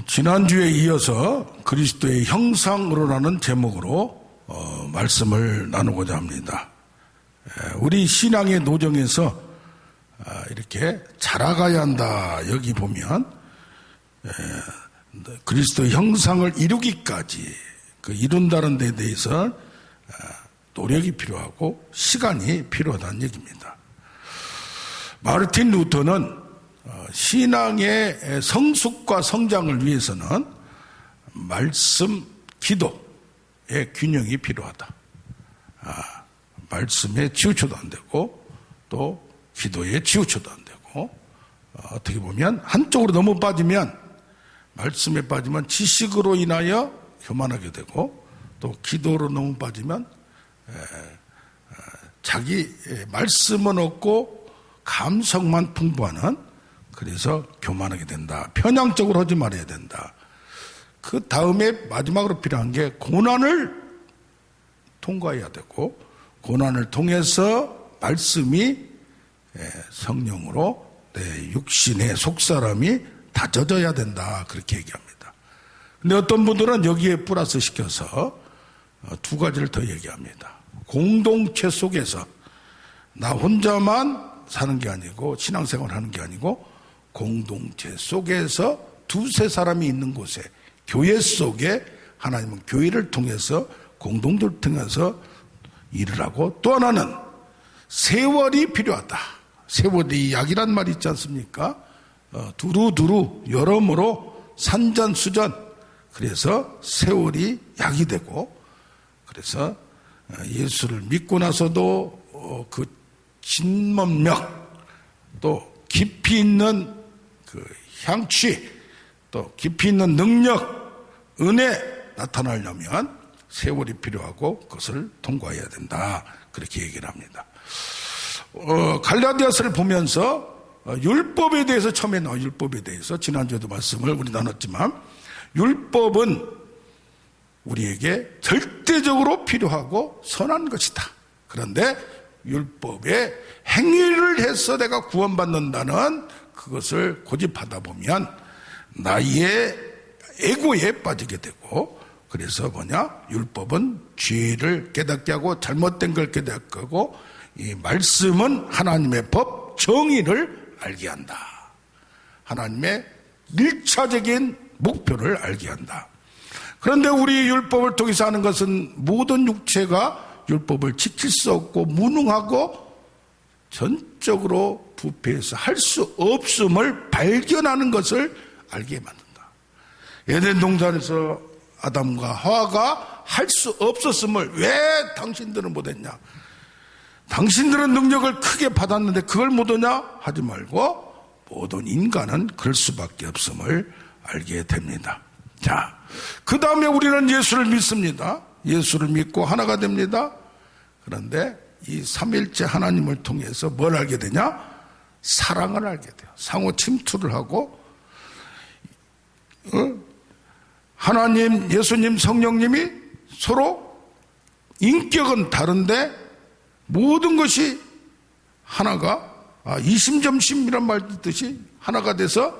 지난주에 이어서 그리스도의 형상으로라는 제목으로 말씀을 나누고자 합니다. 우리 신앙의 노정에서 이렇게 자라가야 한다. 여기 보면 그리스도의 형상을 이루기까지 이룬다는 데 대해서 노력이 필요하고 시간이 필요하다는 얘기입니다. 마르틴 루터는 신앙의 성숙과 성장을 위해서는 말씀, 기도의 균형이 필요하다. 말씀에 치우쳐도 안 되고 또 기도에 치우쳐도 안 되고 어떻게 보면 한쪽으로 너무 빠지면 말씀에 빠지면 지식으로 인하여 교만하게 되고 또 기도로 너무 빠지면 자기 말씀은 없고 감성만 풍부하는 그래서 교만하게 된다. 편향적으로 하지 말아야 된다. 그 다음에 마지막으로 필요한 게 고난을 통과해야 되고 고난을 통해서 말씀이 성령으로 내 육신의 속사람이 다져져야 된다. 그렇게 얘기합니다. 근데 어떤 분들은 여기에 플러스 시켜서 두 가지를 더 얘기합니다. 공동체 속에서 나 혼자만 사는 게 아니고 신앙생활을 하는 게 아니고 공동체 속에서 두세 사람이 있는 곳에 교회 속에 하나님은 교회를 통해서 공동체를 통해서 일을 하고 또 하나는 세월이 필요하다. 세월이 약이란 말이 있지 않습니까? 두루두루 여러모로 산전수전 그래서 세월이 약이 되고 그래서 예수를 믿고 나서도 그 진면력 또 깊이 있는 그 향취 또 깊이 있는 능력 은혜 나타나려면 세월이 필요하고 그것을 통과해야 된다 그렇게 얘기를 합니다. 갈라디아서를 보면서 율법에 대해서 처음에 나온 율법에 대해서 지난주에도 말씀을 우리 나눴지만 율법은 우리에게 절대적으로 필요하고 선한 것이다. 그런데 율법에 행위를 해서 내가 구원받는다는 그것을 고집하다 보면 나의 에고에 빠지게 되고 그래서 율법은 죄를 깨닫게 하고 잘못된 걸 깨닫게 하고 이 말씀은 하나님의 법 정의를 알게 한다. 하나님의 1차적인 목표를 알게 한다. 그런데 우리 율법을 통해서 하는 것은 모든 육체가 율법을 지킬 수 없고 무능하고 전적으로 부패해서 할 수 없음을 발견하는 것을 알게 만든다. 에덴 동산에서 아담과 하와가 할 수 없었음을 왜 당신들은 못했냐? 당신들은 능력을 크게 받았는데 그걸 못하냐? 하지 말고 모든 인간은 그럴 수밖에 없음을 알게 됩니다. 자, 그 다음에 우리는 예수를 믿습니다. 예수를 믿고 하나가 됩니다. 그런데 이 삼일째 하나님을 통해서 뭘 알게 되냐? 사랑을 알게 돼요. 상호 침투를 하고 하나님, 예수님, 성령님이 서로 인격은 다른데 모든 것이 하나가 이심점심이란 말 듣듯이 하나가 돼서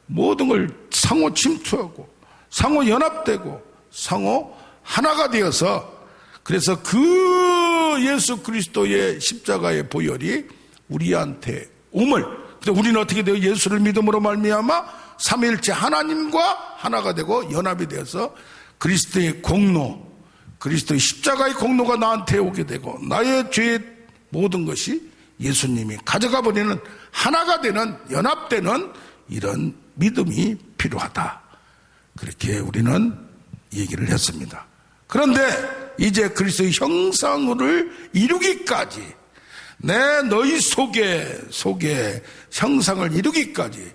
모든 걸 상호 침투하고 상호 연합되고 상호 하나가 되어서 그래서 그 예수 그리스도의 십자가의 보혈이 우리한테 오물. 그래서 우리는 어떻게 돼요? 예수를 믿음으로 말미암아 삼위일체 하나님과 하나가 되고 연합이 되어서 그리스도의 공로, 그리스도의 십자가의 공로가 나한테 오게 되고 나의 죄의 모든 것이 예수님이 가져가 버리는 하나가 되는 연합되는 이런 믿음이 필요하다. 그렇게 우리는 얘기를 했습니다. 그런데 이제 그리스도의 형상을 이루기까지 너희 속에 형상을 이루기까지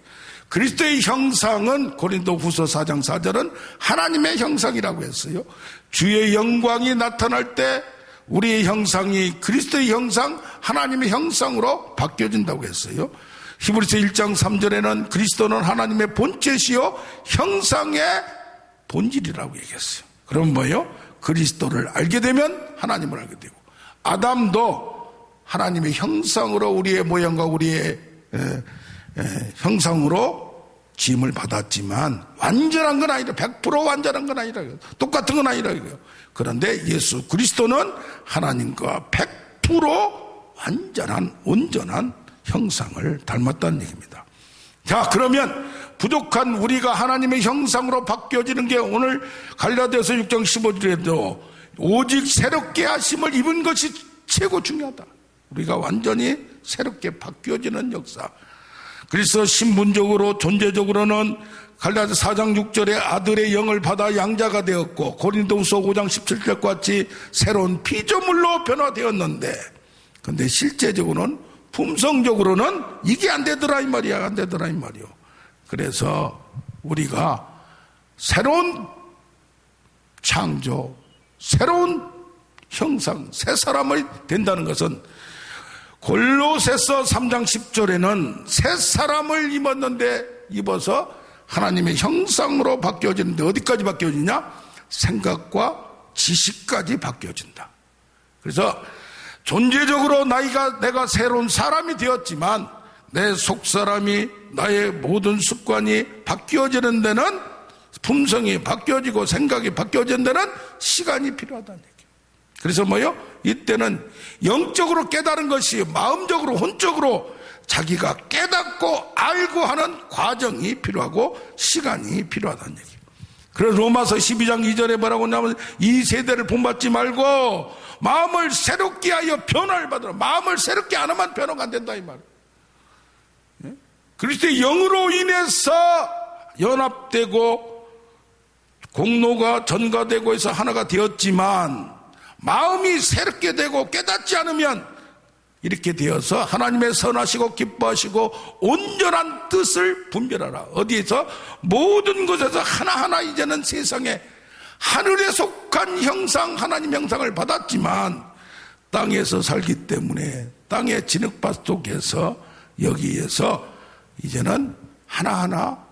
그리스도의 형상은 고린도후서 4장 4절은 하나님의 형상이라고 했어요. 주의 영광이 나타날 때 우리의 형상이 그리스도의 형상, 하나님의 형상으로 바뀌어진다고 했어요. 히브리서 1장 3절에는 그리스도는 하나님의 본체시요 형상의 본질이라고 얘기했어요. 그럼 뭐예요? 그리스도를 알게 되면 하나님을 알게 되고 아담도 하나님의 형상으로 우리의 모양과 우리의 형상으로 지음을 받았지만 완전한 건 아니라 100% 완전한 건 아니라 똑같은 건 아니라 이거예요. 그런데 예수 그리스도는 하나님과 100% 완전한 온전한 형상을 닮았다는 얘기입니다. 자, 그러면 부족한 우리가 하나님의 형상으로 바뀌어지는 게 오늘 갈라디아서 6장 15절에도 오직 새롭게 하심을 입은 것이 최고 중요하다. 우리가 완전히 새롭게 바뀌어지는 역사. 그래서 신분적으로 존재적으로는 갈라디아서 4장 6절에 아들의 영을 받아 양자가 되었고 고린도후서 5장 17절과 같이 새로운 피조물로 변화되었는데, 근데 실제적으로는 품성적으로는 이게 안 되더라 이 말이야. 안 되더라 이 말이요. 그래서 우리가 새로운 창조, 새로운 형상, 새 사람이 된다는 것은 골로새서 3장 10절에는 새 사람을 입어서 하나님의 형상으로 바뀌어지는데 어디까지 바뀌어지냐? 생각과 지식까지 바뀌어진다. 그래서 존재적으로 내가 새로운 사람이 되었지만 내 속사람이, 나의 모든 습관이 바뀌어지는 데는, 품성이 바뀌어지고 생각이 바뀌어지는 데는 시간이 필요하다는 얘기예요. 그래서 뭐요? 이때는 영적으로 깨달은 것이 마음적으로, 혼적으로 자기가 깨닫고 알고 하는 과정이 필요하고 시간이 필요하다는 얘기예요. 그래서 로마서 12장 2절에 뭐라고 하냐면 이 세대를 본받지 말고 마음을 새롭게 하여 변화를 받으라. 마음을 새롭게 안 하면 변화가 안 된다 이 말이에요. 그리스도의 영으로 인해서 연합되고 공로가 전가되고 해서 하나가 되었지만 마음이 새롭게 되고 깨닫지 않으면 이렇게 되어서 하나님의 선하시고 기뻐하시고 온전한 뜻을 분별하라. 어디에서? 모든 것에서 하나하나 이제는 세상에 하늘에 속한 형상, 하나님 형상을 받았지만 땅에서 살기 때문에 땅의 진흙밭 속에서 여기에서 이제는 하나하나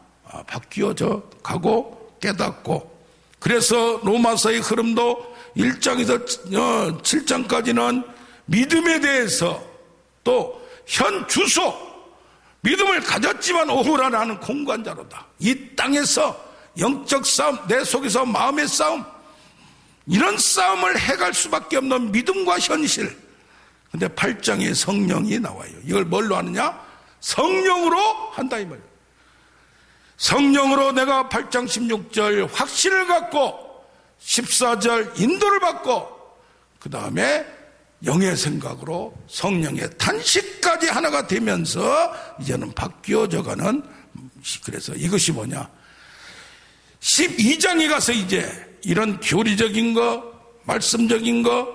바뀌어져 가고 깨닫고, 그래서 로마서의 흐름도 1장에서 7장까지는 믿음에 대해서 또 현 주소, 믿음을 가졌지만 오호라는 공관자로다. 이 땅에서 영적 싸움, 내 속에서 마음의 싸움, 이런 싸움을 해갈 수밖에 없는 믿음과 현실. 근데 8장에 성령이 나와요. 이걸 뭘로 하느냐? 성령으로 한다 이 말이에요. 성령으로 내가 8장 16절 확신을 갖고 14절 인도를 받고 그 다음에 영의 생각으로 성령의 탄식까지 하나가 되면서 이제는 바뀌어져가는. 그래서 이것이 뭐냐? 12장에 가서 이제 이런 교리적인 거, 말씀적인 거,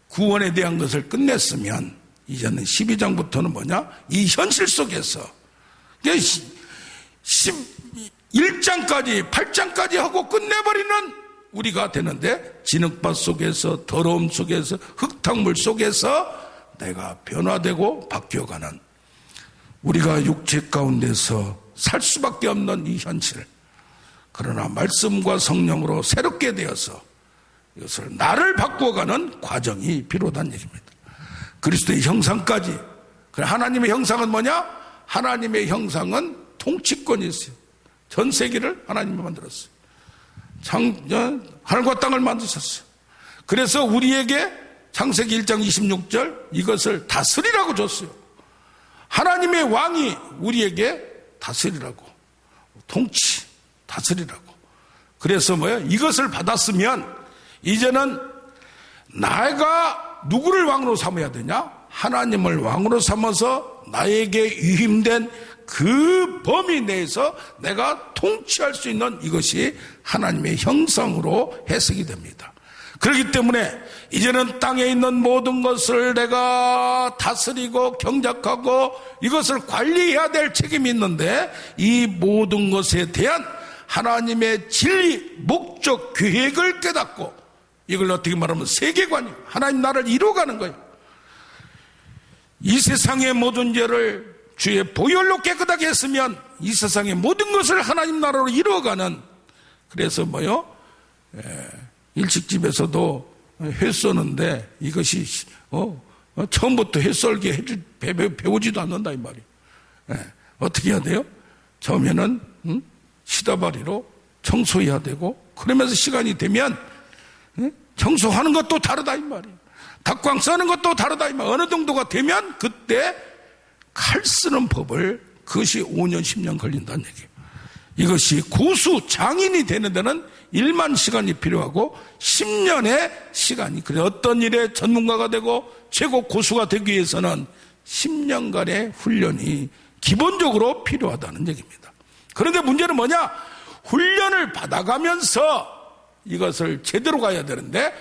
구원에 대한 것을 끝냈으면 이제는 12장부터는 뭐냐? 이 현실 속에서 11장까지 8장까지 하고 끝내버리는 우리가 되는데, 진흙밭 속에서, 더러움 속에서, 흙탕물 속에서 내가 변화되고 바뀌어가는, 우리가 육체 가운데서 살 수밖에 없는 이 현실. 그러나 말씀과 성령으로 새롭게 되어서 이것을 나를 바꾸어가는 과정이 필요하다는 얘기입니다. 그리스도의 형상까지. 하나님의 형상은 뭐냐? 하나님의 형상은 통치권이 있어요. 전 세계를 하나님이 만들었어요. 하늘과 땅을 만드셨어요. 그래서 우리에게 창세기 1장 26절 이것을 다스리라고 줬어요. 하나님의 왕이 우리에게 다스리라고, 통치, 다스리라고. 그래서 뭐예요? 이것을 받았으면 이제는 내가 누구를 왕으로 삼아야 되냐? 하나님을 왕으로 삼아서 나에게 위임된 그 범위 내에서 내가 통치할 수 있는, 이것이 하나님의 형상으로 해석이 됩니다. 그렇기 때문에 이제는 땅에 있는 모든 것을 내가 다스리고 경작하고 이것을 관리해야 될 책임이 있는데, 이 모든 것에 대한 하나님의 진리, 목적, 계획을 깨닫고, 이걸 어떻게 말하면 세계관이에요. 하나님 나라를 이루어가는 거예요. 이 세상의 모든 죄를 주의 보혈로 깨끗하게 했으면 이 세상의 모든 것을 하나님 나라로 이루어가는. 그래서 뭐요? 일식집에서도 회 쏘는데 이것이 처음부터 회 썰게 배우지도 않는다 이 말이에요. 어떻게 해야 돼요? 처음에는 시다바리로 청소해야 되고, 그러면서 시간이 되면 청소하는 것도 다르다 이 말이에요. 닭광 써는 것도 다르다 이 말이에요. 어느 정도가 되면 그때 칼 쓰는 법을, 그것이 5년 10년 걸린다는 얘기예요. 이것이 고수 장인이 되는 데는 1만 시간이 필요하고 10년의 시간이, 그래 어떤 일에 전문가가 되고 최고 고수가 되기 위해서는 10년간의 훈련이 기본적으로 필요하다는 얘기입니다. 그런데 문제는 뭐냐? 훈련을 받아가면서 이것을 제대로 가야 되는데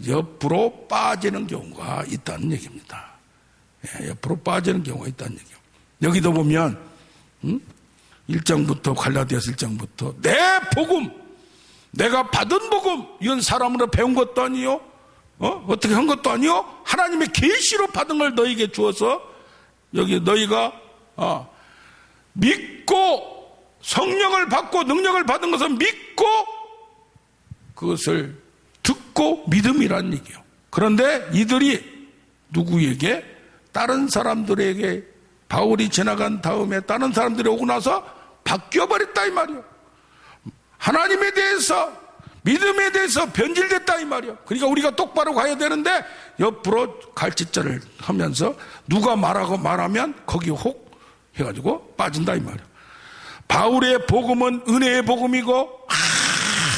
옆으로 빠지는 경우가 있다는 얘기입니다. 옆으로 빠지는 경우가 있다는 얘기예요. 여기도 보면 1장부터, 갈라디아서 1장부터 내 복음, 내가 받은 복음, 이건 사람으로 배운 것도 아니요, 어떻게 한 것도 아니요, 하나님의 계시로 받은 걸 너희에게 주어서, 여기 너희가 믿고 성령을 받고 능력을 받은 것은 믿고 그것을 듣고 믿음이란 얘기예요. 그런데 이들이 누구에게? 다른 사람들에게, 바울이 지나간 다음에 다른 사람들이 오고 나서 바뀌어버렸다 이 말이에요. 하나님에 대해서, 믿음에 대해서 변질됐다 이 말이에요. 그러니까 우리가 똑바로 가야 되는데 옆으로 갈짓자를 하면서 누가 말하면 거기 혹 해가지고 빠진다 이 말이에요. 바울의 복음은 은혜의 복음이고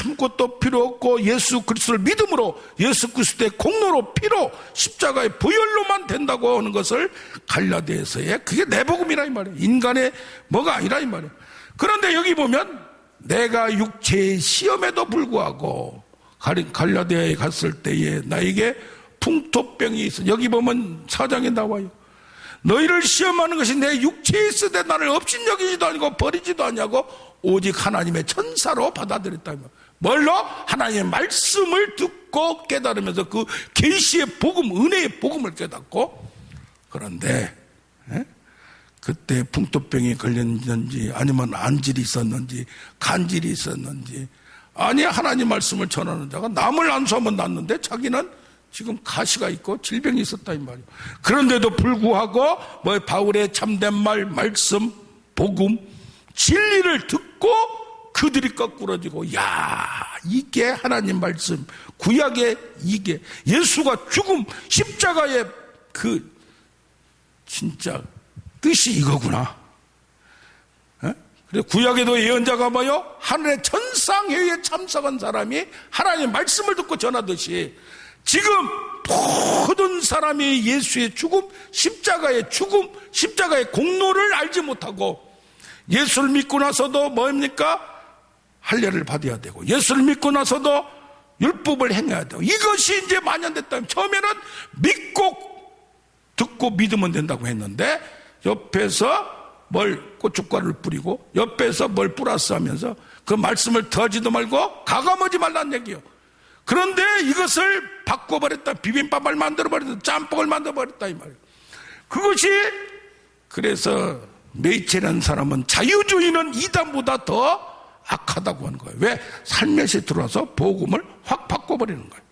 아무것도 필요 없고 예수 그리스도를 믿음으로, 예수 그리스도의 공로로, 피로, 십자가의 보혈로만 된다고 하는 것을 갈라디아서의, 그게 내 복음이라 이 말이에요. 인간의 뭐가 아니라 이 말이에요. 그런데 여기 보면 내가 육체의 시험에도 불구하고 갈라디아에 갔을 때에 나에게 풍토병이 있어. 여기 보면 4장에 나와요. 너희를 시험하는 것이 내 육체에 있으되 나를 업신여기지도 아니고 버리지도 아니하고 오직 하나님의 천사로 받아들였다. 뭘로? 하나님의 말씀을 듣고 깨달으면서 그 계시의 복음, 은혜의 복음을 깨닫고. 그런데 그때 풍토병이 걸렸는지 아니면 안질이 있었는지 간질이 있었는지, 아니 하나님 말씀을 전하는 자가 남을 안수하면 낫는데 자기는 지금 가시가 있고 질병이 있었다 이 말이에요. 그런데도 불구하고 바울의 참된 말씀, 복음, 진리를 듣고 그들이 거꾸러지고, 야, 이게 하나님 말씀, 구약의 이게 예수가 죽음, 십자가의 그 진짜 뜻이 이거구나. 그래 구약에도 예언자가 뭐요? 하늘의 천상회의에 참석한 사람이 하나님의 말씀을 듣고 전하듯이 지금 모든 사람이 예수의 죽음, 십자가의 죽음, 십자가의 공로를 알지 못하고 예수를 믿고 나서도 뭡니까? 할례를 받아야 되고, 예수를 믿고 나서도 율법을 행해야 되고, 이것이 이제 만연됐다면, 처음에는 믿고 듣고 믿으면 된다고 했는데 옆에서 뭘 고춧가루를 뿌리고 옆에서 뭘 플러스 하면서 그 말씀을 더하지도 말고 가감하지 말라는 얘기예요. 그런데 이것을 바꿔버렸다. 비빔밥을 만들어버렸다. 짬뽕을 만들어버렸다 이 말이에요. 그것이, 그래서 메이첼이라는 사람은 자유주의는 이단보다 더 악하다고 하는 거예요. 왜? 살며시 들어와서 복음을 확 바꿔버리는 거예요.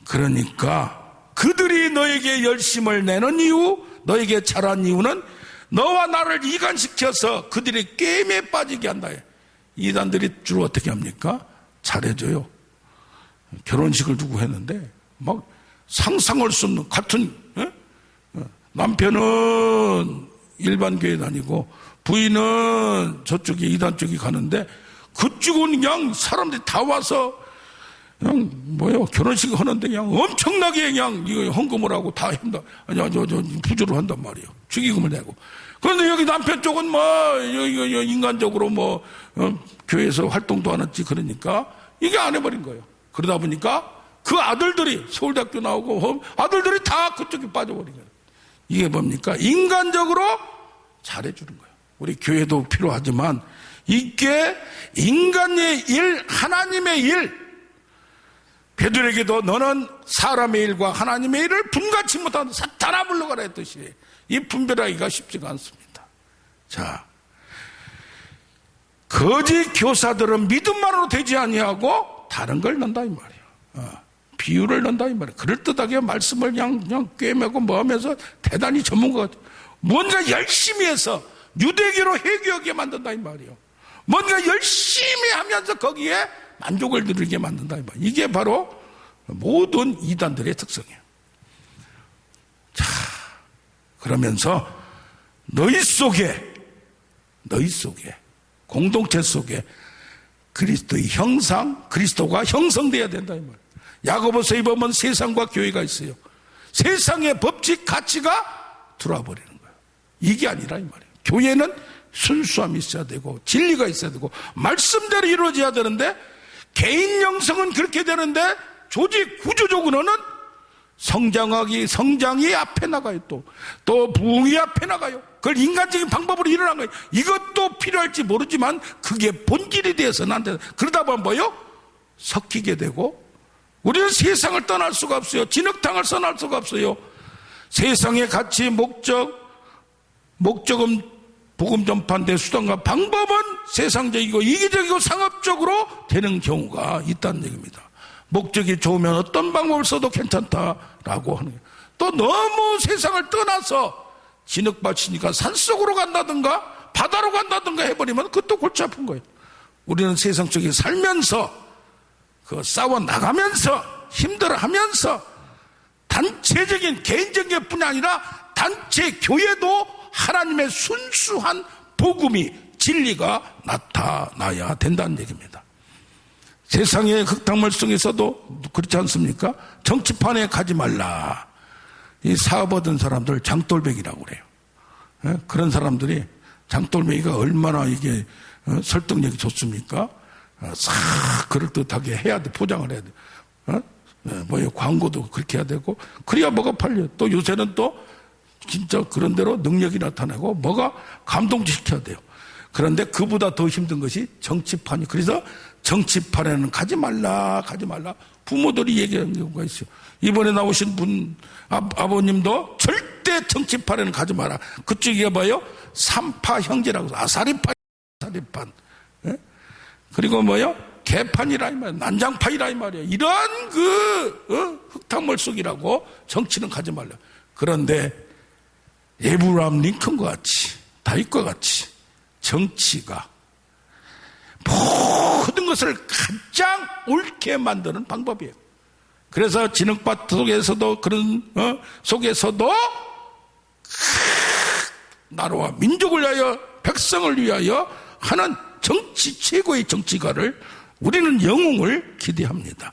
그러니까 그들이 너에게 열심을 내는 이유, 너에게 잘한 이유는 너와 나를 이간시켜서 그들이 게임에 빠지게 한다. 이단들이 주로 어떻게 합니까? 잘해줘요. 결혼식을 두고 했는데 막 상상할 수 없는, 같은 남편은 일반 교회 다니고 부인은 저쪽에 이단 쪽에 가는데 그쪽은 그냥 사람들이 다 와서 그냥 결혼식 하는데 그냥 엄청나게 그냥 이거 헌금을 하고 다 한다. 아니 부조를 한단 말이에요. 축의금을 내고. 그런데 여기 남편 쪽은 이거 인간적으로 교회에서 활동도 안 했지. 그러니까 이게 안 해버린 거예요. 그러다 보니까 그 아들들이 서울대학교 나오고 아들들이 다 그쪽에 빠져버린 거예요. 이게 뭡니까? 인간적으로 잘해주는 거예요. 우리 교회도 필요하지만 이게 인간의 일, 하나님의 일. 베드로에게도 너는 사람의 일과 하나님의 일을 분간치 못하는 사탄아 물러가라 했듯이 이 분별하기가 쉽지가 않습니다. 자, 거짓 교사들은 믿음만으로 되지 아니하고 다른 걸 넣는다 이 말이에요. 비유를 넣는다 이 말이에요. 그럴듯하게 말씀을 그냥 꿰매고 하면서 대단히 전문가가 뭔가 열심히 해서 유대교로 회귀하게 만든다 이 말이에요. 뭔가 열심히 하면서 거기에 만족을 누리게 만든다. 이게 바로 모든 이단들의 특성이에요. 자, 그러면서 너희 속에 공동체 속에 그리스도의 형상, 그리스도가 형성돼야 된다 이 말이에요. 야고보서에 보면 세상과 교회가 있어요. 세상의 법칙, 가치가 들어와 버리는 거예요. 이게 아니라 이 말이에요. 교회는 순수함이 있어야 되고 진리가 있어야 되고 말씀대로 이루어져야 되는데, 개인 영성은 그렇게 되는데 조직 구조적으로는 성장이 앞에 나가요. 또 부흥이 앞에 나가요. 그걸 인간적인 방법으로 일어난 거예요. 이것도 필요할지 모르지만 그게 본질이 되어서는 안 돼요. 그러다 보면 뭐요? 섞이게 되고, 우리는 세상을 떠날 수가 없어요. 진흙탕을 떠날 수가 없어요. 세상의 가치, 목적은 복음 전파인데 수단과 방법은 세상적이고 이기적이고 상업적으로 되는 경우가 있다는 얘기입니다. 목적이 좋으면 어떤 방법을 써도 괜찮다라고 하는 거예요. 또 너무 세상을 떠나서 진흙밭이니까 산속으로 간다든가 바다로 간다든가 해버리면 그것도 골치 아픈 거예요. 우리는 세상 속에 살면서 싸워 나가면서 힘들어하면서 단체적인 개인적인 뿐이 아니라 단체 교회도 하나님의 순수한 복음이 진리가 나타나야 된다는 얘기입니다. 세상의 흙탕물 속에서도 그렇지 않습니까? 정치판에 가지 말라. 이 사업 얻은 사람들 장돌배기라고 그래요. 그런 사람들이 장돌배기가 얼마나 이게 설득력이 좋습니까? 싹 그럴듯하게 해야 돼. 포장을 해야 돼. 광고도 그렇게 해야 되고, 그래야 뭐가 팔려. 또 요새는 또 진짜 그런 대로 능력이 나타나고 뭐가 감동시켜야 돼요. 그런데 그보다 더 힘든 것이 정치판이. 그래서 정치판에는 가지 말라. 부모들이 얘기하는 경우가 있어요. 이번에 나오신 분 아버님도 절대 정치판에는 가지 마라. 그쪽이 봐요, 삼파 형제라고. 아사리판. 그리고 개판이라 이 말이야. 난장판이라 이 말이야. 이런 흙탕물 속이라고 정치는 가지 말라. 그런데 에브라함 링컨과 같이, 다윗과 같이 정치가 모든 것을 가장 옳게 만드는 방법이에요. 그래서 진흙밭 속에서도 속에서도 나라와 민족을 위하여, 백성을 위하여 하는 최고의 정치가를 우리는 영웅을 기대합니다.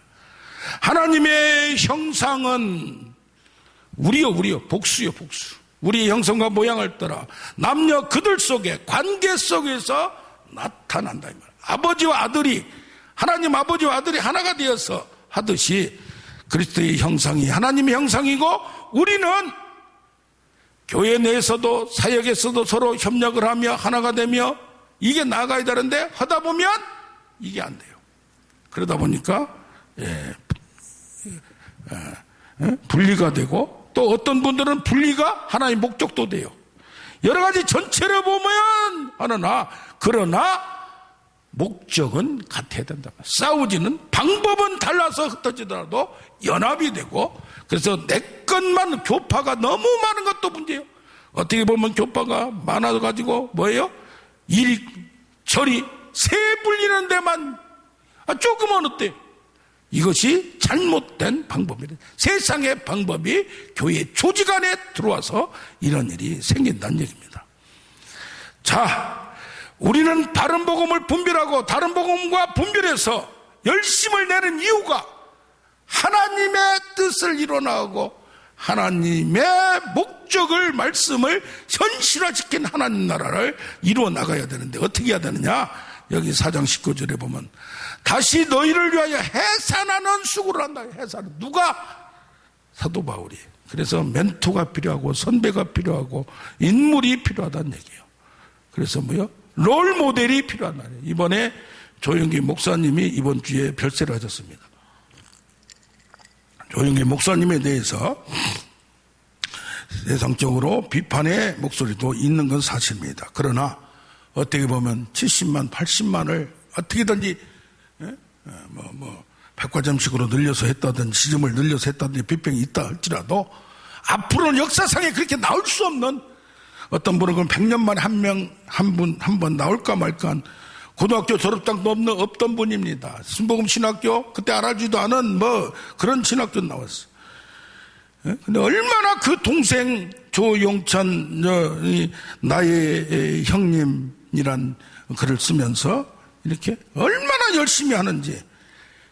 하나님의 형상은 우리요 복수요. 우리의 형성과 모양을 따라 남녀 그들 속에, 관계 속에서 나타난다 이 말. 하나님 아버지와 아들이 하나가 되어서 하듯이 그리스도의 형상이 하나님의 형상이고, 우리는 교회 내에서도 사역에서도 서로 협력을 하며 하나가 되며 이게 나아가야 되는데, 하다 보면 이게 안 돼요. 그러다 보니까 분리가 되고, 또 어떤 분들은 분리가 하나의 목적도 돼요. 여러 가지 전체를 보면 그러나 목적은 같아야 된다. 싸우지는, 방법은 달라서 흩어지더라도 연합이 되고, 그래서 내 것만, 교파가 너무 많은 것도 문제예요. 어떻게 보면 교파가 많아가지고 이리 저리 세 불리는 데만 조금은 어때? 이것이 잘못된 방법이래. 세상의 방법이 교회 조직 안에 들어와서 이런 일이 생긴다는 얘기입니다. 자, 우리는 다른 복음을 분별하고 다른 복음과 분별해서 열심을 내는 이유가 하나님의 뜻을 이뤄나가고 하나님의 목적을, 말씀을 현실화시킨 하나님 나라를 이루어나가야 되는데 어떻게 해야 되느냐? 여기 4장 19절에 보면 다시 너희를 위하여 해산하는 수고를 한다. 해산은 누가? 사도 바울이. 그래서 멘토가 필요하고 선배가 필요하고 인물이 필요하다는 얘기예요. 그래서 롤 모델이 필요한 말이에요. 이번에 조영기 목사님이 이번 주에 별세를 하셨습니다. 조영기 목사님에 대해서 세상적으로 비판의 목소리도 있는 건 사실입니다. 그러나 어떻게 보면 70만, 80만을 어떻게든지 백화점식으로 늘려서 했다든지 시점을 늘려서 했다든지 비평이 있다 할지라도 앞으로는 역사상에 그렇게 나올 수 없는, 어떤 분은 100년 만에 한 번 나올까 말까 한 고등학교 졸업장도 없던 분입니다. 순복음 신학교, 그때 알아주지도 않은 그런 신학교 나왔어요. 근데 얼마나 그 동생 조용찬, 나의 형님이란 글을 쓰면서 이렇게 얼마나 열심히 하는지.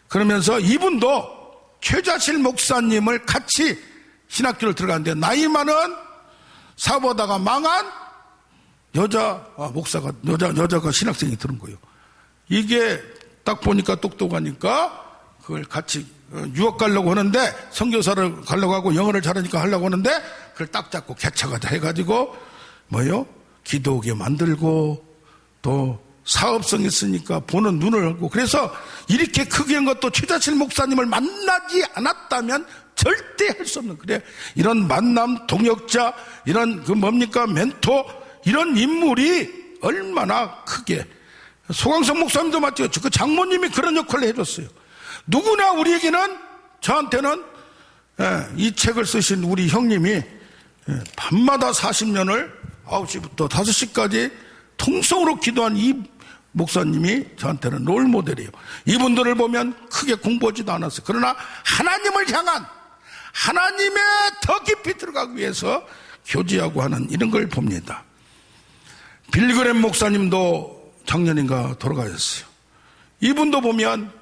그러면서 이분도 최자실 목사님을 같이 신학교를 들어갔는데 나이 많은 사보다가 망한 여자가 신학생이 들은 거예요. 이게 딱 보니까 똑똑하니까 그걸 같이 유학 가려고 하는데, 선교사를 가려고 하고 영어를 잘하니까 하려고 하는데, 그걸 딱 잡고 개차가 해가지고 기도하게 만들고, 또 사업성 있으니까 보는 눈을 하고, 그래서 이렇게 크게 한 것도 최자실 목사님을 만나지 않았다면 절대 할 수 없는, 그래 이런 만남 동역자, 이런 멘토, 이런 인물이 얼마나 크게. 소강성 목사님도 마찬가지죠. 그 장모님이 그런 역할을 해줬어요. 누구나 우리에게는, 저한테는 이 책을 쓰신 우리 형님이 밤마다 40년을 9시부터 5시까지 통성으로 기도한 이 목사님이 저한테는 롤모델이에요. 이분들을 보면 크게 공부하지도 않았어요. 그러나 하나님을 향한, 하나님의 더 깊이 들어가기 위해서 교제하고 하는 이런 걸 봅니다. 빌그램 목사님도 작년인가 돌아가셨어요. 이분도 보면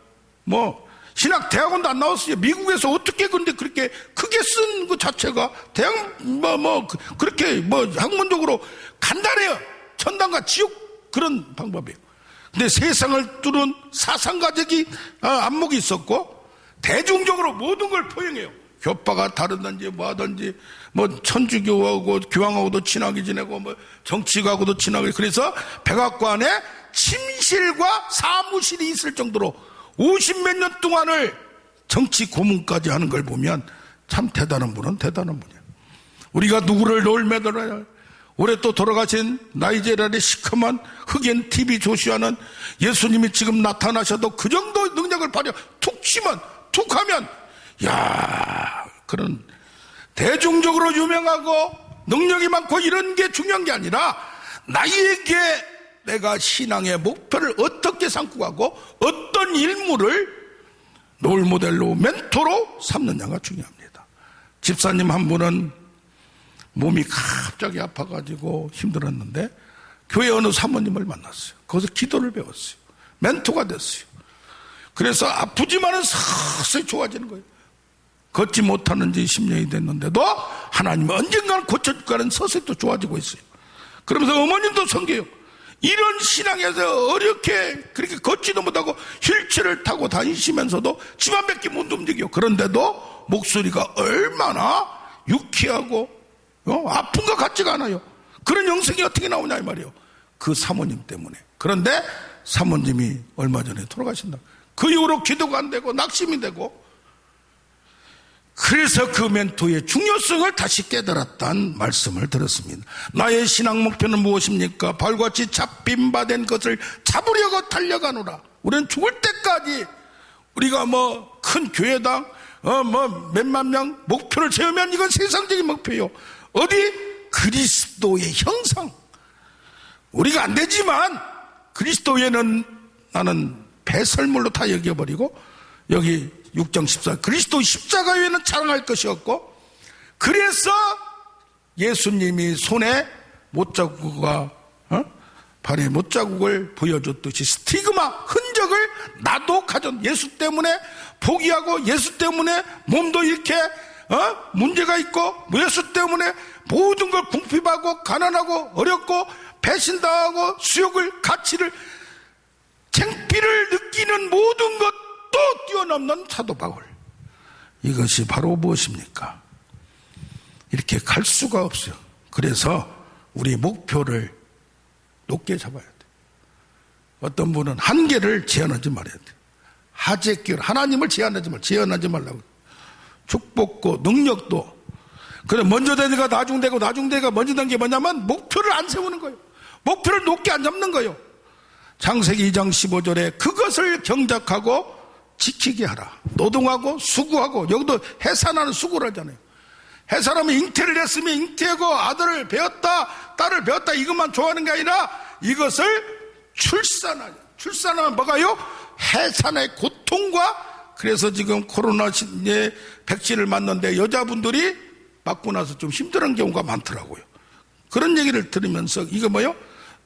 신학 대학원도 안 나왔어요. 미국에서 어떻게 근데 그렇게 크게 쓴 그 자체가 대학 그렇게 학문적으로 간단해요. 천당과 지옥 그런 방법이에요. 근데 세상을 뚫은 사상가적인 안목이 있었고, 대중적으로 모든 걸 포용해요. 교파가 다르든지 하든지 천주교하고 교황하고도 친하게 지내고 정치가하고도 친하게. 그래서 백악관에 침실과 사무실이 있을 정도로 50몇 년 동안을 정치 고문까지 하는 걸 보면 참 대단한 분은 대단한 분이에요. 우리가 누구를 롤모델로, 올해 또 돌아가신 나이지리아의 시커먼 흑인 TV 조슈아는 예수님이 지금 나타나셔도 그 정도 능력을 발휘, 툭 치면, 툭 하면, 그런 대중적으로 유명하고 능력이 많고 이런 게 중요한 게 아니라, 나에게 내가 신앙의 목표를 어떻게 삼고 가고 어떤 인물을 롤모델로, 멘토로 삼느냐가 중요합니다. 집사님 한 분은 몸이 갑자기 아파가지고 힘들었는데 교회 어느 사모님을 만났어요. 거기서 기도를 배웠어요. 멘토가 됐어요. 그래서 아프지만은 서서히 좋아지는 거예요. 걷지 못하는 지 10년이 됐는데도 하나님은 언젠가는 고쳐줄까는 서서히 또 좋아지고 있어요. 그러면서 어머님도 섬겨요. 이런 신앙에서 어렵게 그렇게 걷지도 못하고 휠체어를 타고 다니시면서도 집안밖에 못 움직여. 그런데도 목소리가 얼마나 유쾌하고 아픈 것 같지가 않아요. 그런 영성이 어떻게 나오냐 이 말이에요. 그 사모님 때문에. 그런데 사모님이 얼마 전에 돌아가신다. 그 이후로 기도가 안 되고 낙심이 되고, 그래서 그 멘토의 중요성을 다시 깨달았다는 말씀을 들었습니다. 나의 신앙 목표는 무엇입니까? 발같이 잡힌 바 된 것을 잡으려고 달려가노라. 우리는 죽을 때까지 우리가 큰 교회당 몇만 명 목표를 세우면 이건 세상적인 목표예요. 어디? 그리스도의 형상. 우리가 안 되지만 그리스도에는 나는 배설물로 다 여겨버리고, 여기 6장 14 그리스도 십자가 외에는 자랑할 것이 없고, 그래서 예수님이 손에 못자국과 발에 못자국을 보여줬듯이 스티그마 흔적을 나도 가졌. 예수 때문에 포기하고, 예수 때문에 몸도 이렇게 문제가 있고, 예수 때문에 모든 걸 궁핍하고 가난하고 어렵고 배신당하고 수욕을 가치를 창피를 느끼는 모든 것도 뛰어넘는 사도 바울. 이것이 바로 무엇입니까? 이렇게 갈 수가 없어요. 그래서 우리 목표를 높게 잡아야 돼. 어떤 분은 한계를 제한하지 말아야 돼. 하재길 하나님을 제한하지 말라고. 축복도 능력도. 그래 먼저 되니까 나중되고, 나중되니까 먼저 된 게 뭐냐면 목표를 안 세우는 거예요. 목표를 높게 안 잡는 거예요. 창세기 2장 15절에 그것을 경작하고 지키게 하라. 노동하고 수고하고. 여기도 해산하는 수고를 하잖아요. 해산하면 잉태를 했으면 잉태하고 아들을 배웠다 딸을 배웠다 이것만 좋아하는 게 아니라 이것을 출산하자. 출산하면 뭐가요? 해산의 고통과, 그래서 지금 코로나 백신을 맞는데 여자분들이 맞고 나서 좀 힘들은 경우가 많더라고요. 그런 얘기를 들으면서 이거 뭐요?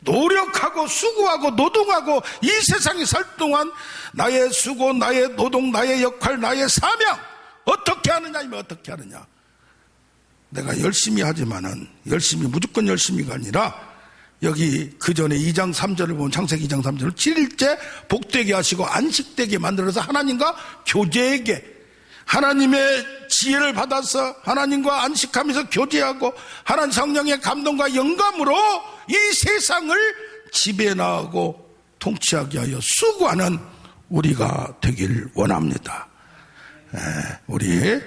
노력하고 수고하고 노동하고 이 세상에 살 동안 나의 수고, 나의 노동, 나의 역할, 나의 사명 어떻게 하느냐, 이면 어떻게 하느냐. 내가 열심히 하지만은 열심히, 무조건 열심히가 아니라 여기 그 전에 2장 3절을 보면, 창세기 2장 3절을 7일째 복되게 하시고 안식되게 만들어서 하나님과 교제하게, 하나님의 지혜를 받아서 하나님과 안식하면서 교제하고 하나님 성령의 감동과 영감으로 이 세상을 지배하고 통치하게 하여 수고하는 우리가 되길 원합니다. 우리